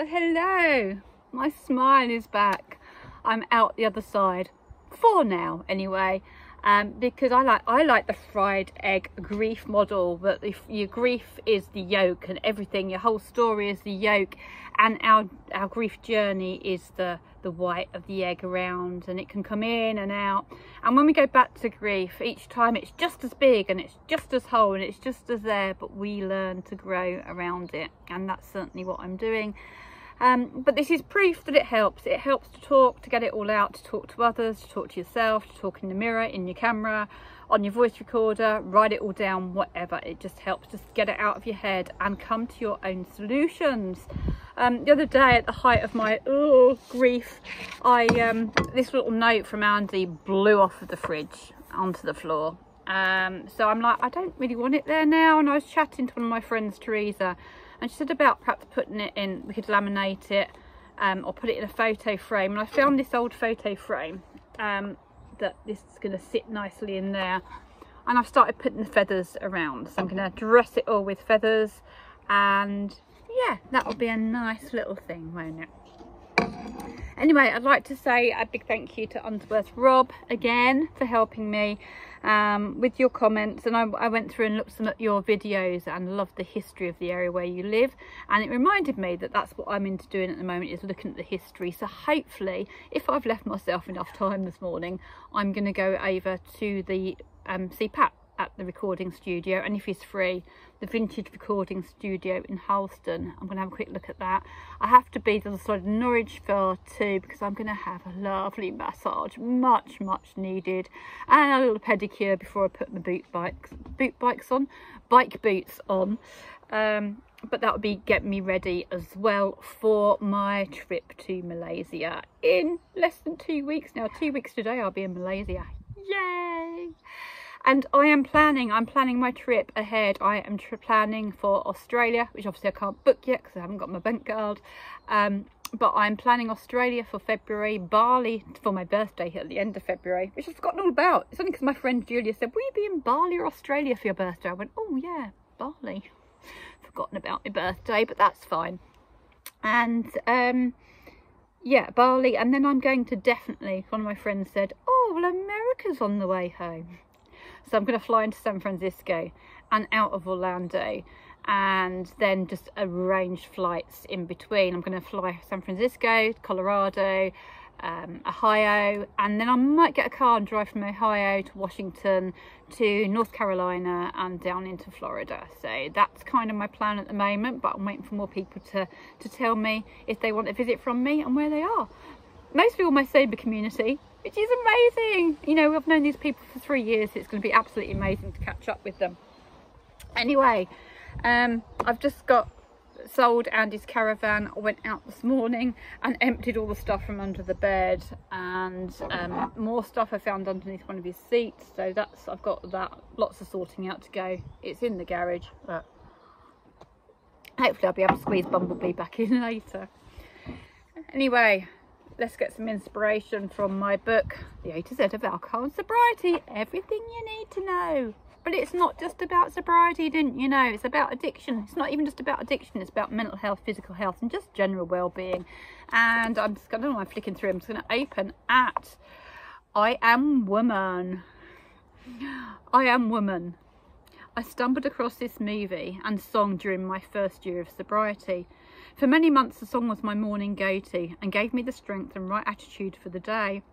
hello. My smile is back. I'm out the other side for now anyway, because I like the fried egg grief model, that if your grief is the yolk and everything, your whole story is the yolk, and our grief journey is the white of the egg around, and it can come in and out. And when we go back to grief, each time it's just as big and it's just as whole and it's just as there, but we learn to grow around it, and that's certainly what I'm doing. But this is proof that it helps. It helps to talk, to get it all out, to talk to others, to talk to yourself, to talk in the mirror, in your camera, on your voice recorder, write it all down, whatever. It just helps to get it out of your head and come to your own solutions. The other day, at the height of my grief, this little note from Andy blew off of the fridge onto the floor. So I'm like, I don't really want it there now. And I was chatting to one of my friends, Teresa, and she said about perhaps putting it in, we could laminate it or put it in a photo frame. And I found this old photo frame that this is going to sit nicely in there. And I've started putting the feathers around. So I'm going to dress it all with feathers. And yeah, that'll be a nice little thing, won't it? Anyway, I'd like to say a big thank you to Unsworth Rob again for helping me with your comments. And I went through and looked at your videos and loved the history of the area where you live, and it reminded me that that's what I'm into doing at the moment, is looking at the history. So hopefully, if I've left myself enough time this morning, I'm going to go over to the see Pat at the recording studio, and if he's free, the vintage recording studio in Halston. I'm going to have a quick look at that. I have to be to the side of Norwich Fair too, because I'm going to have a lovely massage, much needed, and a little pedicure before I put my bike boots on. But that would be getting me ready as well for my trip to Malaysia in less than 2 weeks now. 2 weeks today I'll be in Malaysia. Yay! And I'm planning my trip ahead. I am planning for Australia, which obviously I can't book yet because I haven't got my bank card. But I'm planning Australia for February, Bali for my birthday at the end of February, which I've forgotten all about. It's only because my friend Julia said, will you be in Bali or Australia for your birthday? I went, oh yeah, Bali. Forgotten about my birthday, but that's fine. And yeah, Bali. And then I'm going to definitely, one of my friends said, oh, well, America's on the way home. So I'm going to fly into San Francisco and out of Orlando, and then just arrange flights in between. I'm going to fly San Francisco, Colorado, Ohio, and then I might get a car and drive from Ohio to Washington to North Carolina and down into Florida. So that's kind of my plan at the moment, but I'm waiting for more people to tell me if they want a visit from me and where they are. Mostly all my sober community, which is amazing. You know, I've known these people for 3 years. It's going to be absolutely amazing to catch up with them. Anyway, I've just sold Andy's caravan. I went out this morning and emptied all the stuff from under the bed, and more stuff I found underneath one of his seats. So I've got that, lots of sorting out to go. It's in the garage, but hopefully I'll be able to squeeze Bumblebee back in later. Anyway, let's get some inspiration from my book, The A to Z of Alcohol and Sobriety, everything you need to know. But it's not just about sobriety, didn't you know? It's about addiction. It's not even just about addiction. It's about mental health, physical health, and just general well-being. And I'm just going to, I'm flicking through, I'm just going to open at I Am Woman. I Am Woman. I stumbled across this movie and song during my first year of sobriety. For many months, the song was my morning go-to and gave me the strength and right attitude for the day.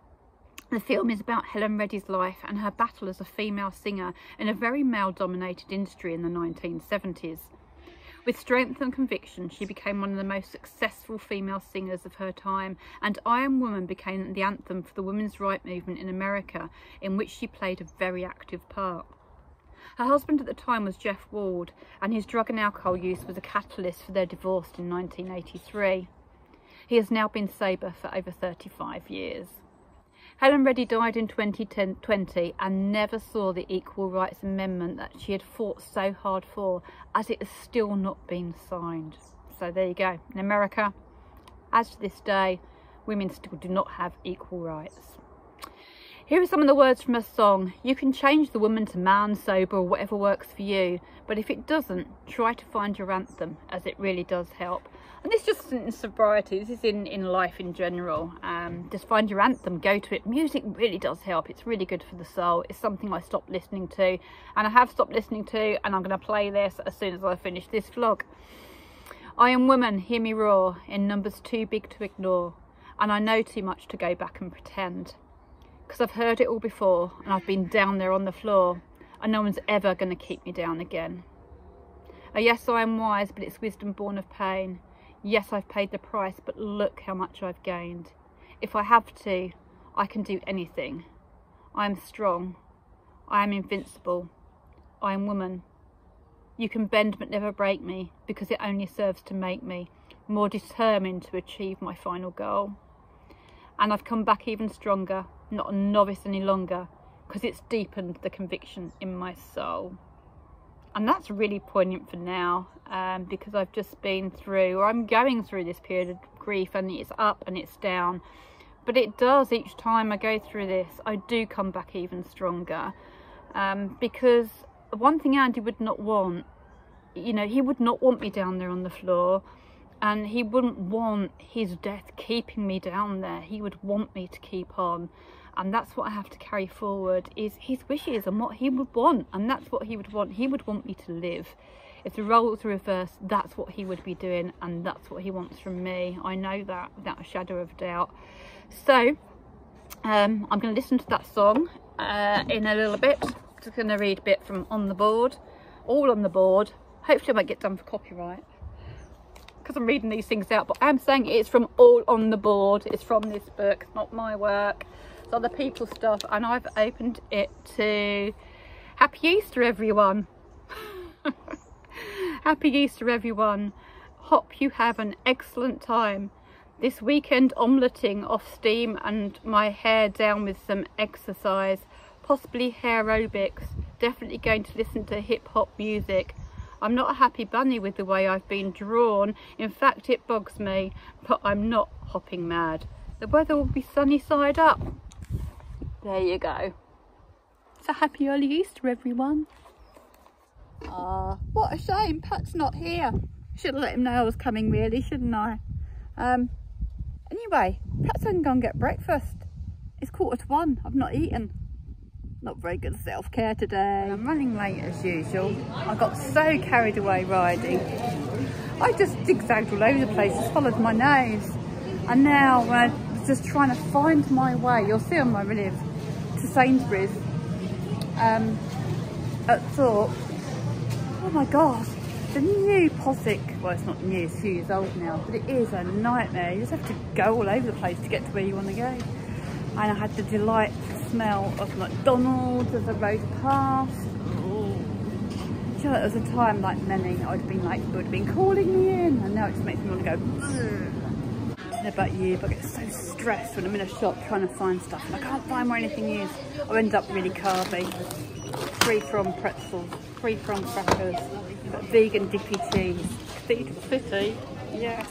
The film is about Helen Reddy's life and her battle as a female singer in a very male-dominated industry in the 1970s. With strength and conviction, she became one of the most successful female singers of her time, and I Am Woman became the anthem for the women's rights movement in America, in which she played a very active part. Her husband at the time was Jeff Ward, and his drug and alcohol use was a catalyst for their divorce in 1983. He has now been sober for over 35 years. Helen Reddy died in 2020 and never saw the Equal Rights Amendment that she had fought so hard for, as it has still not been signed. So there you go. In America, as to this day, women still do not have equal rights. Here are some of the words from her song. You can change the woman to man, sober, or whatever works for you, but if it doesn't, try to find your anthem, as it really does help. And this just isn't in sobriety, this is in life in general. Just find your anthem, go to it. Music really does help. It's really good for the soul. It's something I stopped listening to, and I have stopped listening to, and I'm going to play this as soon as I finish this vlog. I am woman, hear me roar, in numbers too big to ignore, and I know too much to go back and pretend, because I've heard it all before, and I've been down there on the floor, and no one's ever going to keep me down again. Oh yes, I am wise, but it's wisdom born of pain. Yes, I've paid the price, but look how much I've gained. If I have to, I can do anything. I am strong. I am invincible. I am woman. You can bend but never break me, because it only serves to make me more determined to achieve my final goal. And I've come back even stronger, not a novice any longer, because it's deepened the conviction in my soul. And that's really poignant for now, because I've just been through, or I'm going through this period of grief, and it's up and it's down. But it does, each time I go through this, I do come back even stronger. Because one thing Andy would not want, you know, he would not want me down there on the floor, and he wouldn't want his death keeping me down there. He would want me to keep on. And that's what I have to carry forward, is his wishes and what he would want. And that's what he would want. He would want me to live. If the roles were reversed, that's what he would be doing. And that's what he wants from me. I know that without a shadow of doubt. So I'm going to listen to that song in a little bit. Just going to read a bit from On the Board. All on the board. Hopefully I won't get done for copyright, because I'm reading these things out. But I'm saying it's from All on the Board. It's from this book. It's not my work. It's other people's stuff, and I've opened it to Happy Easter, everyone. Happy Easter, everyone. Hope you have an excellent time this weekend, omeleting off steam and my hair down with some exercise, possibly hair aerobics. Definitely going to listen to hip-hop music. I'm not a happy bunny with the way I've been drawn. In fact, it bogs me, but I'm not hopping mad. The weather will be sunny side up. There you go. So happy early Easter, everyone. What a shame Pat's not here. Should have let him know I was coming, really, shouldn't I? Anyway, Pat's going to go and get breakfast. It's 1:45. I've not eaten. Not very good self-care today. I'm running late as usual. I got so carried away riding. I just zigzagged all over the place, just followed my nose. And now when I was just trying to find my way, you'll see on my relief, to Sainsbury's, at Thorpe. Oh my God, the new POSIC, well it's not new, it's a few years old now, but it is a nightmare. You just have to go all over the place to get to where you want to go. And I had the delightful smell of McDonald's as I rode past. Ooh. Do you know, there was a time, like many, I would have been like, it would have been calling me in, and now it just makes me want to go, ugh. I don't know about you, but I get so stressed when I'm in a shop trying to find stuff and I can't find where anything is. I end up really carby. Free from pretzels, free from crackers, but vegan dippy cheese. Cathedral City, yes.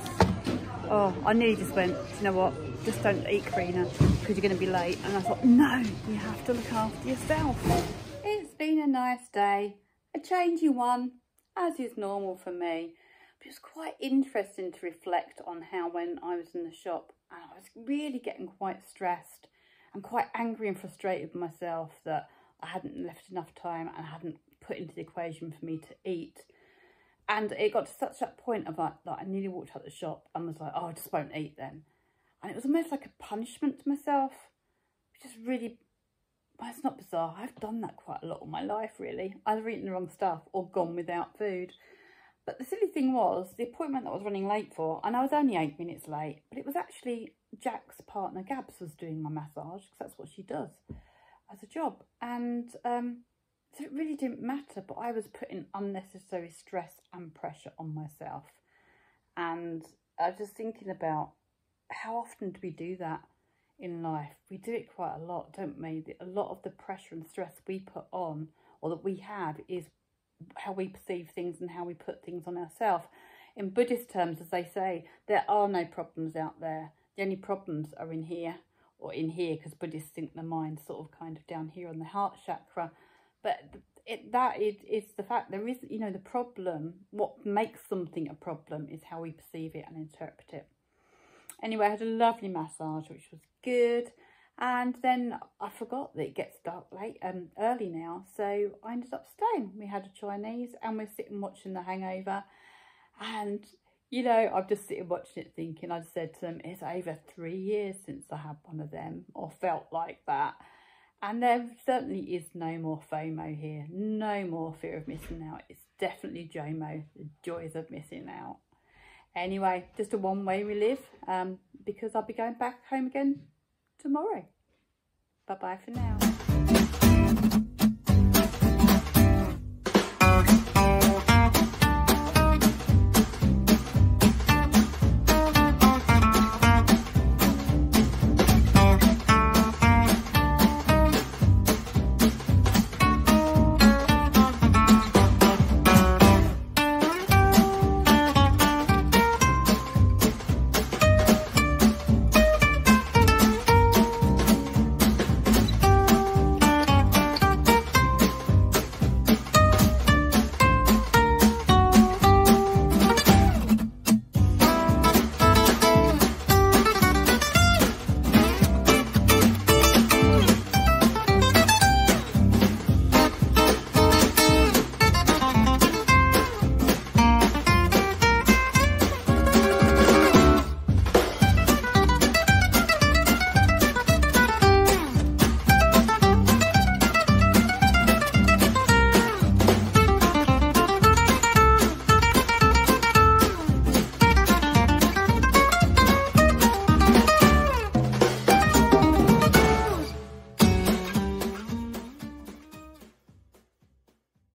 Oh, I nearly just went, do you know what? Just don't eat, Corinna, because you're going to be late. And I thought, no, you have to look after yourself. It's been a nice day, a changing one, as is normal for me. But it's quite interesting to reflect on how when I was in the shop, and I was really getting quite stressed and quite angry and frustrated with myself that I hadn't left enough time and hadn't put into the equation for me to eat. And it got to such a point of like I nearly walked out the shop and was like, oh, I just won't eat then. And it was almost like a punishment to myself, which is really, well, it's not bizarre. I've done that quite a lot in my life, really. Either eaten the wrong stuff or gone without food. But the silly thing was, the appointment that I was running late for, and I was only 8 minutes late, but it was actually Jack's partner, Gabs, was doing my massage, because that's what she does as a job. And so it really didn't matter, but I was putting unnecessary stress and pressure on myself. And I was just thinking about, how often do we do that in life? We do it quite a lot, don't we? A lot of the pressure and stress we put on, or that we have, is how we perceive things and how we put things on ourselves. In Buddhist terms, as they say, there are no problems out there. The only problems are in here, or in here, because Buddhists think the mind's sort of kind of down here on the heart chakra. But that is the fact. There is, you know, the problem, what makes something a problem is how we perceive it and interpret it. Anyway, I had a lovely massage, which was good. And then I forgot that it gets dark early now. So I ended up staying. We had a Chinese and we're sitting watching The Hangover. And, you know, I'm just sitting watching it thinking, I said to them, it's over 3 years since I had one of them, or felt like that. And there certainly is no more FOMO here. No more fear of missing out. It's definitely JOMO, the joys of missing out. Anyway, just a one-way we live, because I'll be going back home again tomorrow. Bye-bye for now.